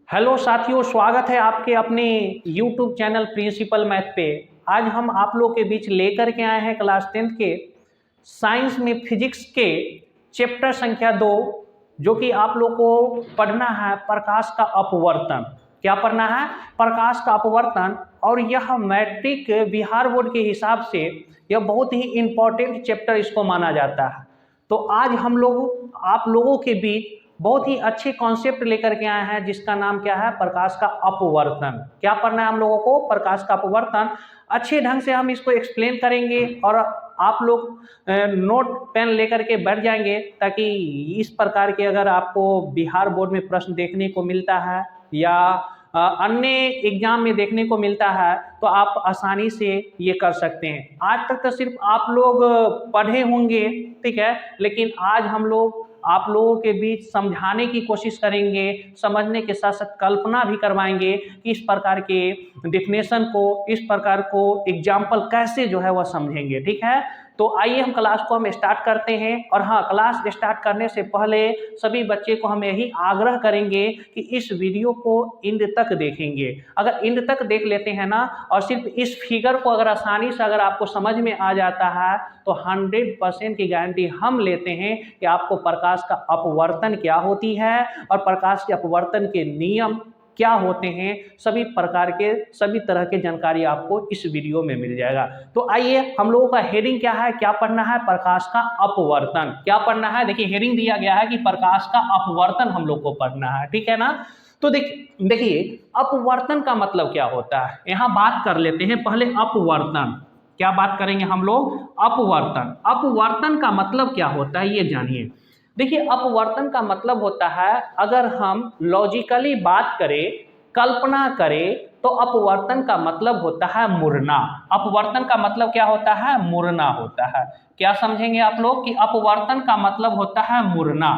Hello साथियों, स्वागत है आपके अपने YouTube चैनल प्रिंसिपल मैथ पे। आज हम आप लोग के बीच लेकर के आए हैं क्लास 10th के साइंस में फिजिक्स के चैप्टर संख्या 2, जो कि आप लोग को पढ़ना है प्रकाश का अपवर्तन। क्या पढ़ना है? प्रकाश का अपवर्तन। और यह मैट्रिक बिहार बोर्ड के हिसाब से यह बहुत ही इम्पोर्टेंट चैप्टर इसको माना जाता है। तो आज हम लोग आप लोगों के बीच बहुत ही अच्छे कॉन्सेप्ट लेकर के आए हैं, जिसका नाम क्या है? प्रकाश का अपवर्तन। क्या पढ़ना है हम लोगों को? प्रकाश का अपवर्तन। अच्छे ढंग से हम इसको एक्सप्लेन करेंगे और आप लोग नोट पेन लेकर के बैठ जाएंगे, ताकि इस प्रकार के अगर आपको बिहार बोर्ड में प्रश्न देखने को मिलता है या अन्य एग्जाम में देखने को मिलता है तो आप आसानी से ये कर सकते हैं। आज तक तो सिर्फ आप लोग पढ़े होंगे, ठीक है, लेकिन आज हम लोग आप लोगों के बीच समझाने की कोशिश करेंगे, समझने के साथ साथ कल्पना भी करवाएंगे कि इस प्रकार के डेफिनेशन को, इस प्रकार को एग्जाम्पल कैसे जो है वह समझेंगे। ठीक है, तो आइए हम क्लास को हम स्टार्ट करते हैं। और हाँ, क्लास स्टार्ट करने से पहले सभी बच्चे को हम यही आग्रह करेंगे कि इस वीडियो को एंड तक देखेंगे। अगर एंड तक देख लेते हैं ना, और सिर्फ इस फिगर को अगर आसानी से अगर आपको समझ में आ जाता है तो 100% की गारंटी हम लेते हैं कि आपको प्रकाश का अपवर्तन क्या होती है और प्रकाश के अपवर्तन के नियम क्या होते हैं, सभी प्रकार के सभी तरह के जानकारी आपको इस वीडियो में मिल जाएगा। तो आइए, हम लोगों का हेडिंग क्या है? क्या पढ़ना है? प्रकाश का अपवर्तन। क्या पढ़ना है? देखिए, हेडिंग दिया गया है कि प्रकाश का अपवर्तन हम लोग को पढ़ना है। ठीक है ना? तो देखिए अपवर्तन का मतलब क्या होता है, यहाँ बात कर लेते हैं पहले। अपवर्तन क्या बात करेंगे हम लोग? अपवर्तन। अपवर्तन का मतलब क्या होता है ये जानिए। देखिए, अपवर्तन का मतलब होता है, अगर हम लॉजिकली बात करें, कल्पना करें, तो अपवर्तन का मतलब होता है मुड़ना। अपवर्तन का मतलब क्या होता है? मुड़ना होता है। क्या समझेंगे आप लोग कि अपवर्तन का मतलब होता है मुड़ना?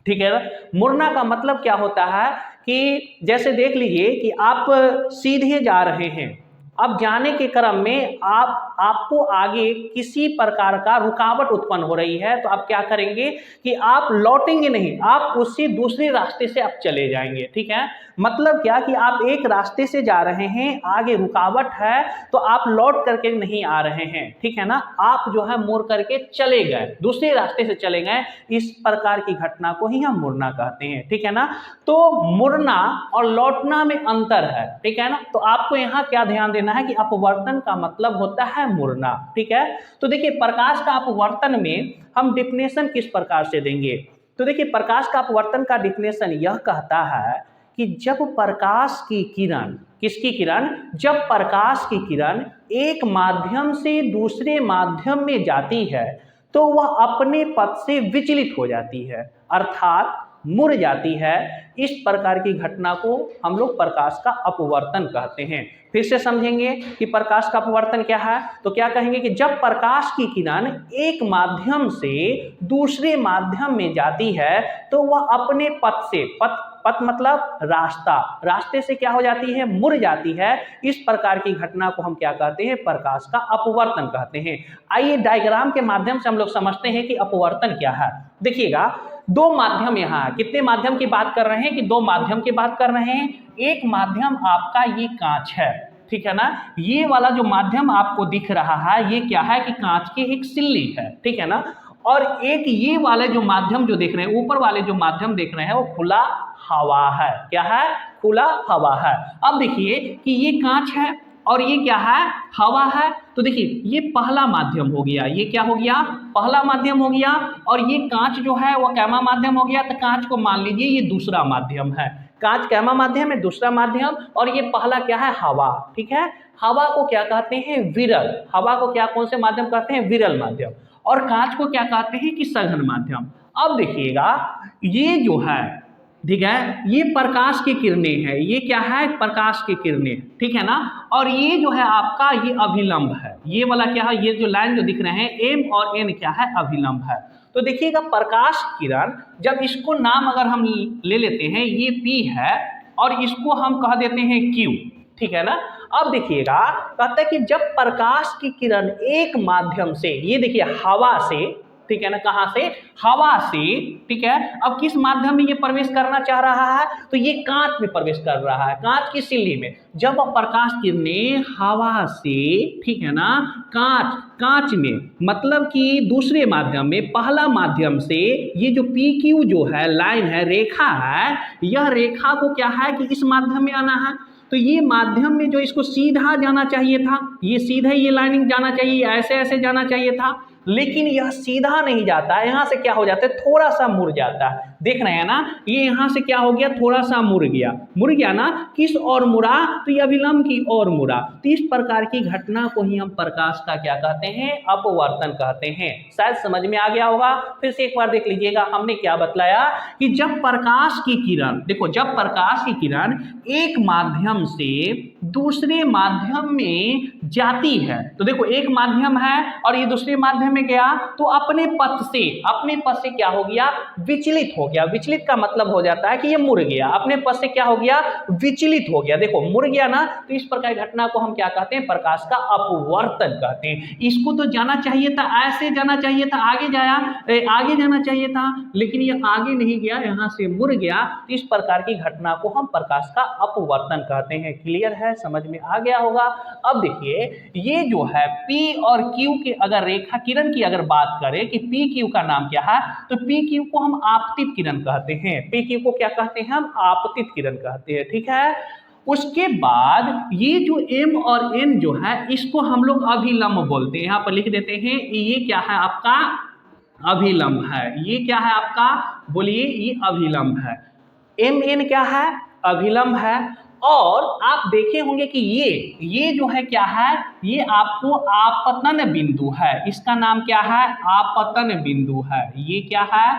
ठीक है, मुड़ना का मतलब क्या होता है कि जैसे देख लीजिए कि आप सीधे जा रहे हैं, अब जाने के क्रम में आपको आगे किसी प्रकार का रुकावट उत्पन्न हो रही है, तो आप क्या करेंगे कि आप लौटेंगे नहीं, आप उसी दूसरे रास्ते से आप चले जाएंगे। ठीक है, मतलब क्या कि आप एक रास्ते से जा रहे हैं, आगे रुकावट है, तो आप लौट करके नहीं आ रहे हैं। ठीक है ना, आप जो है मुड़ करके चले गए, दूसरे रास्ते से चले गए। इस प्रकार की घटना को ही हम मुड़ना कहते हैं। ठीक है ना, तो मुड़ना और लौटना में अंतर है। ठीक है ना, तो आपको यहाँ क्या ध्यान देना है कि अपवर्तन का मतलब होता है मुड़ना। ठीक है, तो देखिए प्रकाश का अपवर्तन में हम डिफिनेशन किस प्रकार से देंगे? तो देखिए, प्रकाश का अपवर्तन का डिफिनेशन यह कहता है कि जब प्रकाश की किरण, किसकी किरण? जब प्रकाश की किरण एक माध्यम से दूसरे माध्यम में जाती है तो वह अपने पथ से विचलित हो जाती है, अर्थात मुड़ जाती है। इस प्रकार की घटना को हम लोग प्रकाश का अपवर्तन कहते हैं। फिर से समझेंगे कि प्रकाश का अपवर्तन क्या है। तो क्या कहेंगे कि जब प्रकाश की किरण एक माध्यम से दूसरे माध्यम में जाती है तो वह अपने पथ से, पथ मतलब रास्ता, रास्ते से क्या हो जाती है? मुड़ जाती है। इस प्रकार की घटना को हम क्या कहते हैं? प्रकाश का अपवर्तन कहते हैं। आइए डायग्राम के माध्यम से हम लोग समझते हैं कि अपवर्तन क्या है। देखिएगा, दो माध्यम यहाँ है। कितने माध्यम की बात कर रहे हैं? कि दो माध्यम की बात कर रहे हैं। एक माध्यम आपका ये कांच है, ठीक है ना, ये वाला जो माध्यम आपको दिख रहा है ये क्या है? कि कांच की एक सिल्ली है। ठीक है ना, और एक ये वाले जो माध्यम जो देख रहे हैं, ऊपर वाले जो माध्यम देख रहे हैं, वो खुला हवा है। क्या है? खुला हवा है। अब देखिए कि ये कांच है और ये क्या है? हवा है। तो देखिए, ये पहला माध्यम हो गया। ये क्या हो गया? पहला माध्यम हो गया। और ये कांच जो है वो कैमा माध्यम हो गया। तो कांच को मान लीजिए ये दूसरा माध्यम है। कांच कैमा माध्यम है, दूसरा माध्यम, और ये पहला क्या है? हवा। ठीक है, हवा को क्या कहते हैं? विरल। हवा को क्या, कौन से माध्यम कहते हैं? विरल माध्यम। और कांच को क्या कहते हैं? कि सघन माध्यम। अब देखिएगा, ये जो है, ठीक है, ये प्रकाश की किरणें हैं। ये क्या है? प्रकाश की किरणें। ठीक है ना, और ये जो है आपका ये अभिलंब है। ये वाला क्या है? ये जो लाइन जो दिख रहे हैं M और N क्या है? अभिलंब है। तो देखिएगा, प्रकाश किरण, जब इसको नाम अगर हम ले लेते हैं, ये P है और इसको हम कह देते हैं Q। ठीक है ना, अब देखिएगा, कहता है कि जब प्रकाश की किरण एक माध्यम से, ये देखिए हवा से, ठीक है ना, कहां से, हवा से, ठीक है। अब किस माध्यम में ये प्रवेश करना चाह रहा है, तो ये कांच में प्रवेश कर रहा है, कांच की सिल्ली में। जब प्रकाश किरणें हवा से, ठीक है ना, कांच में, मतलब कि दूसरे माध्यम में, पहला माध्यम से ये जो PQ जो है लाइन है, रेखा है, यह रेखा को क्या है कि इस माध्यम में आना है, तो ये माध्यम में जो इसको सीधा जाना चाहिए था, ये सीधा ये लाइनिंग जाना चाहिए, ऐसे ऐसे जाना चाहिए था, लेकिन यह सीधा नहीं जाता है, यहाँ से क्या हो जाता है, थोड़ा सा मुड़ जाता है। देख रहे हैं ना, ये यहाँ से क्या हो गया, थोड़ा सा मुड़ गया ना, किस ओर मुड़ा, तो ये अभिलंब की ओर मुड़ा। तो इस प्रकार की घटना को ही हम प्रकाश का क्या कहते हैं, अपवर्तन कहते हैं। शायद समझ में आ गया होगा। फिर से एक बार देख लीजिएगा, हमने क्या बतलाया कि जब प्रकाश की किरण, देखो, जब प्रकाश की किरण एक माध्यम से दूसरे माध्यम में जाती है, तो देखो एक माध्यम है और ये दूसरे माध्यम में गया, तो अपने पथ से क्या हो गया, विचलित हो गया। विचलित का मतलब हो जाता है कि ये मुड़ गया, अपने पथ से क्या हो गया, विचलित हो गया। देखो मुड़ गया ना, तो इस प्रकार की घटना को हम क्या कहते हैं, प्रकाश का अपवर्तन कहते हैं। इसको तो जाना चाहिए था, ऐसे जाना चाहिए था, आगे जाना चाहिए था, लेकिन ये आगे नहीं गया, यहाँ से मुड़ गया। तो इस प्रकार की घटना को हम प्रकाश का अपवर्तन कहते हैं। क्लियर है, समझ में आ गया होगा। अब देखिए, ये जो है P और Q की अगर रेखा किरण की अगर बात करें कि PQ का नाम क्या है, तो PQ को हम आपतित किरण कहते हैं। PQ को क्या कहते हैं, हम आपतित किरण कहते हैं, ठीक है। उसके बाद ये जो M और N जो है, इसको हम लोग अभिलंब बोलते हैं। यहाँ पर लिख देते हैं, ये क्या है आपका, अभिलंब है। ये क्या है आपका, बोलिए, ये अभिलंब है। MN क्या है, अभिलंब है। और आप देखे होंगे कि ये जो है क्या है, ये आपको आपतन बिंदु है। इसका नाम क्या है, आपतन बिंदु है। ये क्या है,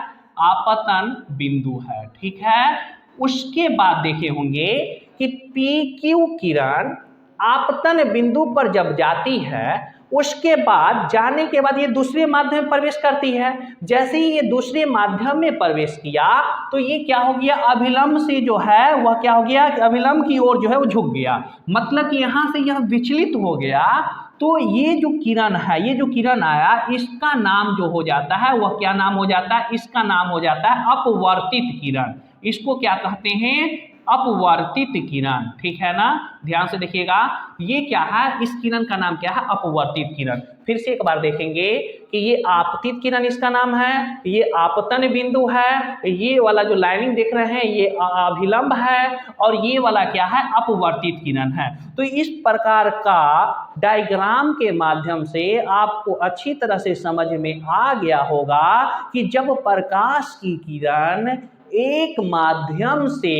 आपतन बिंदु है, ठीक है। उसके बाद देखे होंगे कि PQ किरण आपतन बिंदु पर जब जाती है, उसके बाद जाने के बाद ये दूसरे माध्यम में प्रवेश करती है। जैसे ही ये दूसरे माध्यम में प्रवेश किया, तो ये क्या हो गया, अभिलंब से जो है वह क्या हो गया, अभिलंब की ओर जो है वो झुक गया, मतलब कि यहाँ से यह विचलित हो गया। तो ये जो किरण है, ये जो किरण आया, इसका नाम जो हो जाता है वह क्या नाम हो जाता है, इसका नाम हो जाता है अपवर्तित किरण। इसको क्या कहते हैं, अपवर्तित किरण, ठीक है ना। ध्यान से देखिएगा, ये क्या है, इस किरण का नाम क्या है, अपवर्तित किरण। फिर से एक बार देखेंगे कि ये आपतित किरण इसका नाम है, ये आपतन बिंदु है, ये वाला जो लाइनिंग देख रहे हैं ये अभिलंब है, और ये वाला क्या है, अपवर्तित किरण है। तो इस प्रकार का डायग्राम के माध्यम से आपको अच्छी तरह से समझ में आ गया होगा कि जब प्रकाश की किरण एक माध्यम से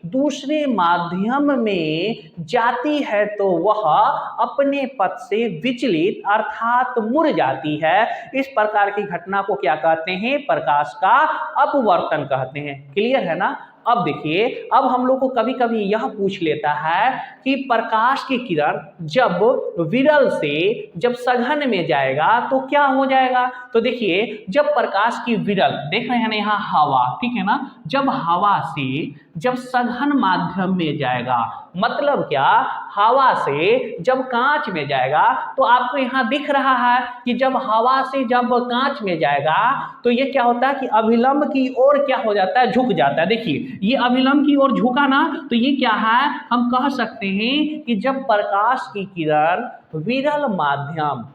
दूसरे माध्यम में जाती है, तो वह अपने पथ से विचलित अर्थात मुड़ जाती है। इस प्रकार की घटना को क्या कहते हैं, प्रकाश का अपवर्तन कहते हैं। क्लियर है ना। अब देखिए, अब हम लोग को कभी कभी यह पूछ लेता है कि प्रकाश की किरण जब विरल से जब सघन में जाएगा तो क्या हो जाएगा। तो देखिए, जब प्रकाश की विरल, देख रहे हैं ना यहाँ हवा, ठीक है ना, जब हवा से जब सघन माध्यम में जाएगा, मतलब क्या, हवा से जब कांच में जाएगा, तो आपको यहाँ दिख रहा है कि जब हवा से जब कांच में जाएगा तो ये क्या होता है कि अभिलंब की ओर क्या हो जाता है, झुक जाता है। देखिए, ये अभिलंब की ओर झुका ना, तो ये क्या है, हम कह सकते हैं कि जब प्रकाश की किरण विरल माध्यम,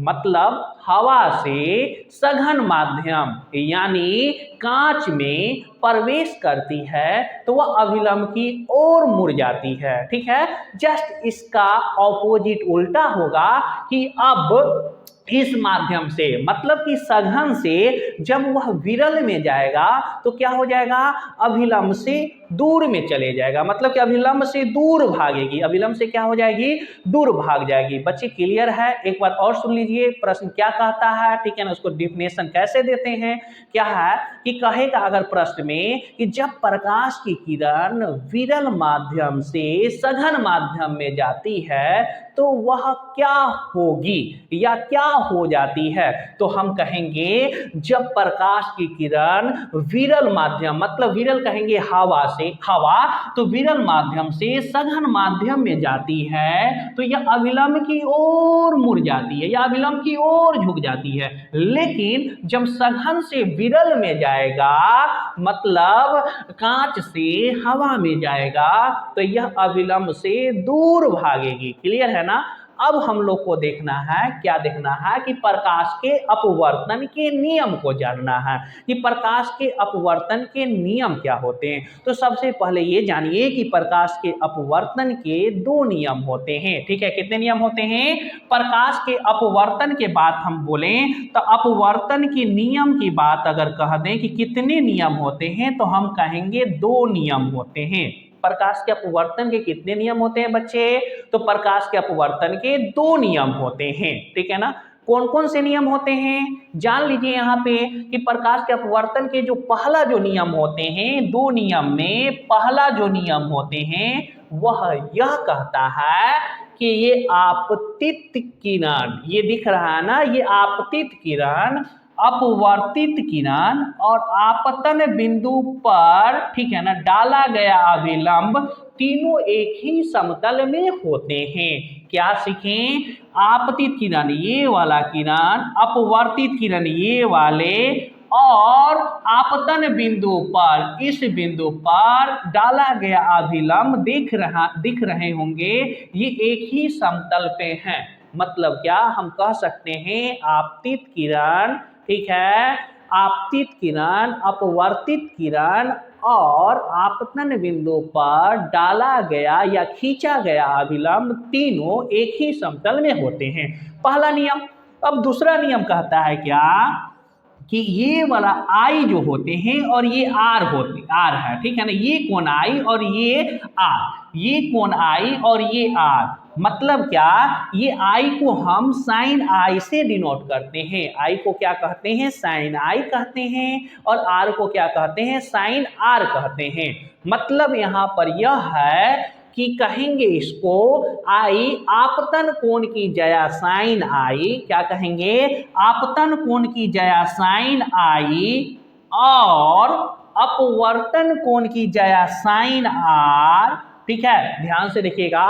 मतलब हवा से सघन माध्यम यानी कांच में प्रवेश करती है, तो वह अभिलंब की ओर मुड़ जाती है, ठीक है। जस्ट इसका ऑपोजिट उल्टा होगा कि अब इस माध्यम से, मतलब कि सघन से जब वह विरल में जाएगा तो क्या हो जाएगा, अभिलंब से दूर में चले जाएगा, मतलब कि अभिलंब से दूर भागेगी, अभिलंब से क्या हो जाएगी, दूर भाग जाएगी। बच्चे क्लियर है। एक बार और सुन लीजिए, प्रश्न क्या कहता है, ठीक है ना, उसको डिफिनेशन कैसे देते हैं। क्या है कि कहेगा अगर प्रश्न में कि जब प्रकाश की किरण विरल माध्यम से सघन माध्यम में जाती है तो वह क्या होगी या क्या हो जाती है, तो हम कहेंगे जब प्रकाश की किरण विरल माध्यम, मतलब विरल कहेंगे हवा हवा तो विरल माध्यम से सघन माध्यम में जाती है तो यह अविलंब की ओर मुड़ जाती है या अविलंब की ओर झुक जाती है। लेकिन जब सघन से विरल में जाएगा मतलब कांच से हवा में जाएगा तो यह अविलंब से दूर भागेगी। क्लियर है ना। अब हम लोग को देखना है, क्या देखना है कि प्रकाश के अपवर्तन के नियम को जानना है कि प्रकाश के अपवर्तन के नियम क्या होते हैं। तो सबसे पहले ये जानिए कि प्रकाश के अपवर्तन के दो नियम होते हैं। ठीक है, कितने नियम होते हैं। प्रकाश के अपवर्तन के बाद हम बोलें तो अपवर्तन के नियम की बात अगर कह दें कि कितने नियम होते हैं तो हम कहेंगे दो नियम होते हैं। प्रकाश के अपवर्तन के कितने नियम होते हैं बच्चे। तो प्रकाश के अपवर्तन के दो नियम होते हैं। ठीक है ना। कौन कौन से नियम होते हैं जान लीजिए यहाँ पे कि प्रकाश के अपवर्तन के जो पहला जो नियम होते हैं, दो नियम में पहला जो नियम होते हैं वह यह कहता है कि ये आपतित किरण, ये दिख रहा है ना, ये आपतित किरण अपवर्तित किरण और आपतन बिंदु पर, ठीक है ना, डाला गया अभिलंब तीनों एक ही समतल में होते हैं। क्या सीखें। आपतित किरण ये वाला किरण, अपवर्तित किरण ये वाले, और आपतन बिंदु पर, इस बिंदु पर डाला गया अभिलंब दिख रहे होंगे, ये एक ही समतल पे हैं। मतलब क्या हम कह सकते हैं आपतित किरण, ठीक है, आपतित किरण, अपवर्तित किरण और आपतन बिंदु पर डाला गया या खींचा गया अभिलंब तीनों एक ही समतल में होते हैं। पहला नियम। अब दूसरा नियम कहता है क्या कि ये वाला आई जो होते हैं और ये आर होते, आर है, ठीक है ना, ये कोण आई और ये आर, ये कोण आई और ये आर। मतलब क्या, ये आई को हम साइन आई से डिनोट करते हैं। आई को क्या कहते हैं, साइन आई कहते हैं, और आर को क्या कहते हैं, साइन आर कहते हैं। मतलब यहाँ पर यह है कि कहेंगे इसको आई आपतन कोण की जया साइन आई, क्या कहेंगे, आपतन कोण की जया साइन आई और अपवर्तन कोण की जया साइन आर। ठीक है, ध्यान से देखिएगा,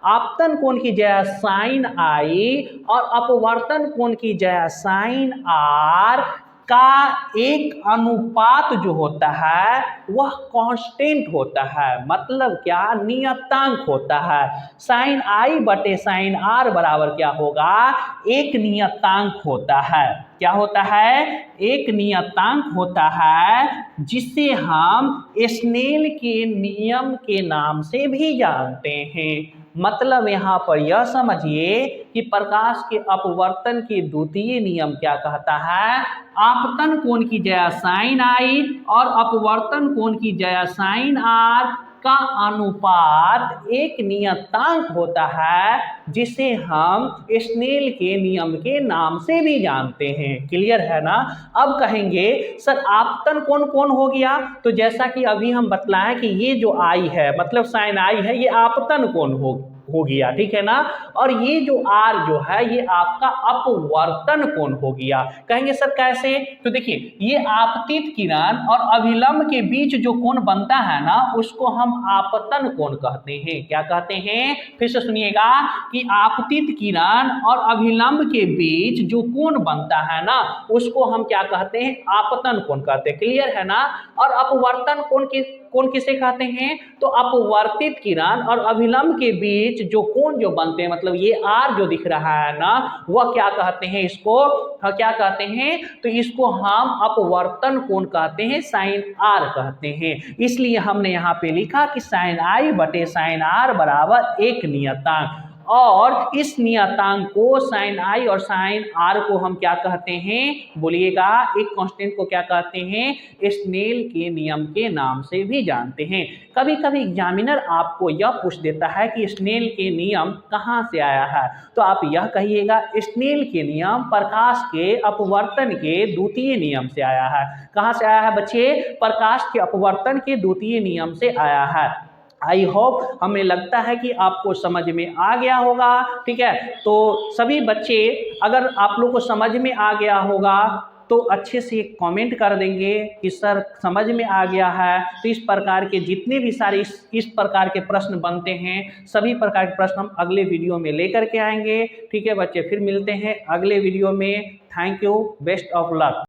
आपतन कोण की जया साइन आई और अपवर्तन कोण की जया साइन आर का एक अनुपात जो होता है वह कांस्टेंट होता है। मतलब क्या, नियतांक होता है। साइन आई बटे साइन आर बराबर क्या होगा, एक नियतांक होता है। क्या होता है, एक नियतांक होता है जिसे हम स्नेल के नियम के नाम से भी जानते हैं। मतलब यहाँ पर यह समझिए कि प्रकाश के अपवर्तन के द्वितीय नियम क्या कहता है, आपतन कोण की जया साइन आई और अपवर्तन कोण की जया साइन आर का अनुपात एक नियतांक होता है जिसे हम स्नेल के नियम के नाम से भी जानते हैं। क्लियर है ना। अब कहेंगे सर आपतन कोण कौन हो गया, तो जैसा कि अभी हम बतलाएं कि ये जो आई है मतलब साइन आई है, ये आपतन कोण हो गया, ठीक है ना। और ये जो आर जो है ये आपका अपवर्तन कोण हो गया। कहेंगे सर कैसे, तो देखिए ये आपतित किरण और अभिलंब के बीच जो कोण बनता है ना उसको हम आपतन कोण कहते हैं। क्या कहते हैं, फिर से सुनिएगा कि आपतित किरण और अभिलंब के बीच जो कोण बनता है ना उसको हम क्या कहते हैं, आपतन कोण कहते हैं। क्लियर है ना। और अपवर्तन कोण किसे कहते हैं, तो अपवर्तित किरण और अभिलंब के बीच जो कोण जो बनते हैं, मतलब ये आर जो दिख रहा है ना वह क्या कहते हैं, इसको क्या कहते हैं, तो इसको हम अपवर्तन कोण कहते हैं, साइन आर कहते हैं। इसलिए हमने यहाँ पे लिखा कि साइन आई बटे साइन आर बराबर एक नियतांक। और इस नियतांक को साइन आई और साइन आर को हम क्या कहते हैं, बोलिएगा, एक कांस्टेंट को क्या कहते हैं, स्नेल के नियम के नाम से भी जानते हैं। कभी कभी एग्जामिनर आपको यह पूछ देता है कि स्नेल के नियम कहाँ से आया है, तो आप यह कहिएगा स्नेल के नियम प्रकाश के अपवर्तन के द्वितीय नियम से आया है। कहाँ से आया है बच्चे, प्रकाश के अपवर्तन के द्वितीय नियम से आया है। आई होप हमें लगता है कि आपको समझ में आ गया होगा। ठीक है, तो सभी बच्चे अगर आप लोग को समझ में आ गया होगा तो अच्छे से एक कमेंट कर देंगे कि सर समझ में आ गया है। तो इस प्रकार के जितने भी सारे इस प्रकार के प्रश्न बनते हैं, सभी प्रकार के प्रश्न हम अगले वीडियो में लेकर के आएंगे। ठीक है बच्चे, फिर मिलते हैं अगले वीडियो में। Thank you, best of luck.